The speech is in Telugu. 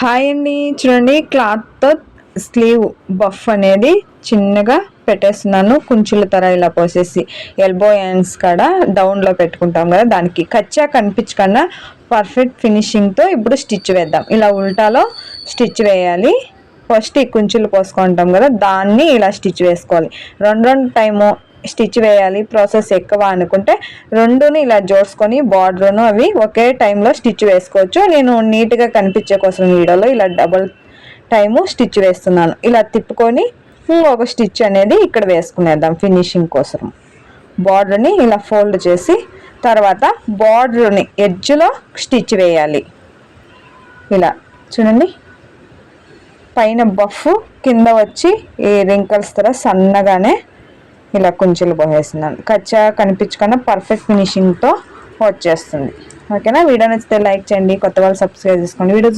హాయ్ అండి, చూడండి క్లాత్తో స్లీవ్ బఫ్ అనేది చిన్నగా పెట్టేస్తున్నాను. కుంచుల తర ఇలా పోసేసి ఎల్బో హ్యాండ్స్ కాడ డౌన్లో పెట్టుకుంటాం కదా, దానికి కచ్చా కనిపించకుండా పర్ఫెక్ట్ ఫినిషింగ్తో ఇప్పుడు స్టిచ్ వేద్దాం. ఇలా ఉల్టాలో స్టిచ్ వేయాలి. ఫస్ట్ ఈ కుంచులు పోసుకుంటాం కదా, దాన్ని ఇలా స్టిచ్ వేసుకోవాలి. రెండు టైము స్టిచ్ వేయాలి. ప్రాసెస్ ఎక్కువ అనుకుంటే రెండుని ఇలా జోడ్చుకొని బార్డర్ను అవి ఒకే టైంలో స్టిచ్ వేసుకోవచ్చు. నేను నీట్గా కనిపించే కోసం వీడియోలో ఇలా డబుల్ టైము స్టిచ్ వేస్తున్నాను. ఇలా తిప్పుకొని ఒక స్టిచ్ అనేది ఇక్కడ వేసుకునేద్దాం. ఫినిషింగ్ కోసం బార్డర్ని ఇలా ఫోల్డ్ చేసి తర్వాత బార్డర్ని ఎడ్జ్లో స్టిచ్ వేయాలి. ఇలా చూడండి, పైన బఫ్ కింద వచ్చి ఈ రింకల్స్ తర సన్నగానే ఇలా కుంచెలు పోసేస్తున్నాను. కచ్చా కనిపించకుండా పర్ఫెక్ట్ ఫినిషింగ్తో వచ్చేస్తుంది. ఓకేనా? వీడియో నచ్చితే లైక్ చేయండి, కొత్త వాళ్ళు సబ్స్క్రైబ్ చేసుకోండి. వీడియో